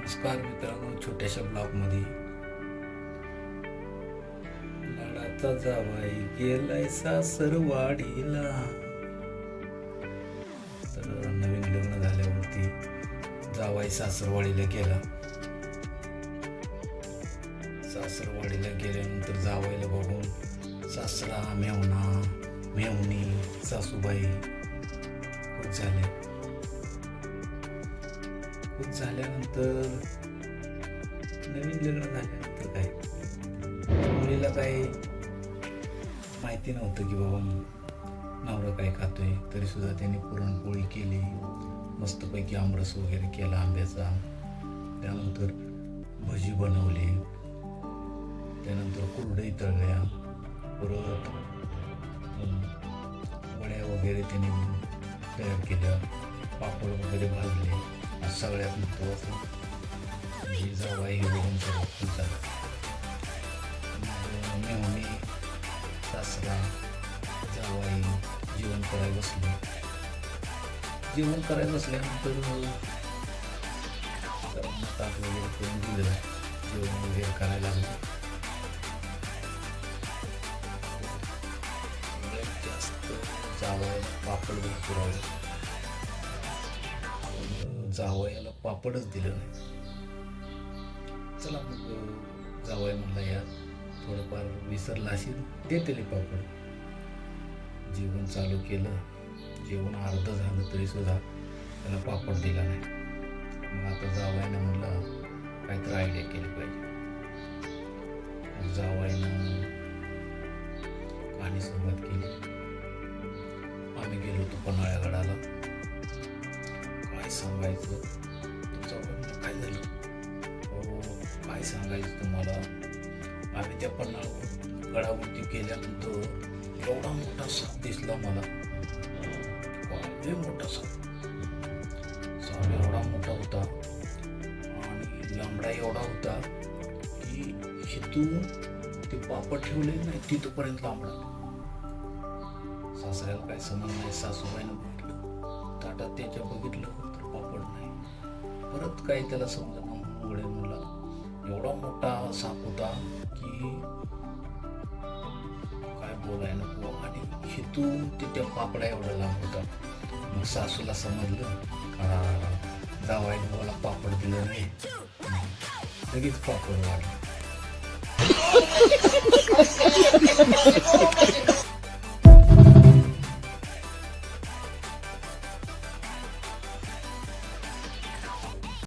नमस्कार मित्रांनो, छोट्याशा ब्लॉगमध्ये लाडाचा जावाई गेलाय सासरवाडीला. तर नवीन लग्न झाल्यावरती जावाई सासरवाडीला गेला. सासरवाडीला गेल्यानंतर जावाईला बघून सासरा, मेवणा, मेवणी, सासूबाई खुश झाले. खुश झाल्यानंतर नवीन लग्न झाल्यानंतर काय मुलीला काही माहिती नव्हतं की बाबा नवरा काय खातोय. तरी सुद्धा त्यांनी पुरणपोळी केली, मस्तपैकी आमरस वगैरे केला आंब्याचा. त्यानंतर भजी बनवली, त्यानंतर कुरडई तळल्या, परत वड्या वगैरे त्यांनी तयार केल्या, पापड वगैरे भाजले. सगळ्यात महत्त्वाचं जी जावाई हे बघून खुश झाला. मेवणी, सासरा, जावाई जेवण करायला बसले. जेवण करायला बसल्यानंतर ताट वगैरे करून दिलं, जेवण वगैरे करायला लागलं. जास्त जावाई पापड भरपूर आवडलं. जावयाला पापडच दिलं नाही. चला मग जावई म्हणला, या थोडंफार विसरला असेल, देते पापड. जेवण चालू केलं, जेवण अर्ध झालं तरी सुद्धा त्याला पापड दिला नाही. मग आता जावयानं म्हणलं काहीतरी आयडिया केली पाहिजे. जावयानं कहाणी सुरुवात केली. आम्ही गेलो होतो पन्हाळ्यागडाला. काय सांगायचं तुमचं, काय झालं? हो, काय सांगायचं तुम्हाला. आम्ही त्या गडावरती गेल्यानंतर एवढा मोठा साप दिसला मला. मोठा साप एवढा मोठा होता आणि लांबडा एवढा होता की इथून ते पापड ठेवले नाही तिथपर्यंत लांबडा. सासऱ्याला काय समज नाही. सासूबाईनं बघितलं ताटात, त्याच्या बघितलं तर पापड नाही. परत काही त्याला समजणं उघडे मला. एवढा मोठा साप होता की काय बोलाय नको. आणि इथून ते त्या पापडा एवढा लांब होता. मग सासूला समजलं, जावाईने मला पापड दिलं नाही. लगेच पापड वाढलं.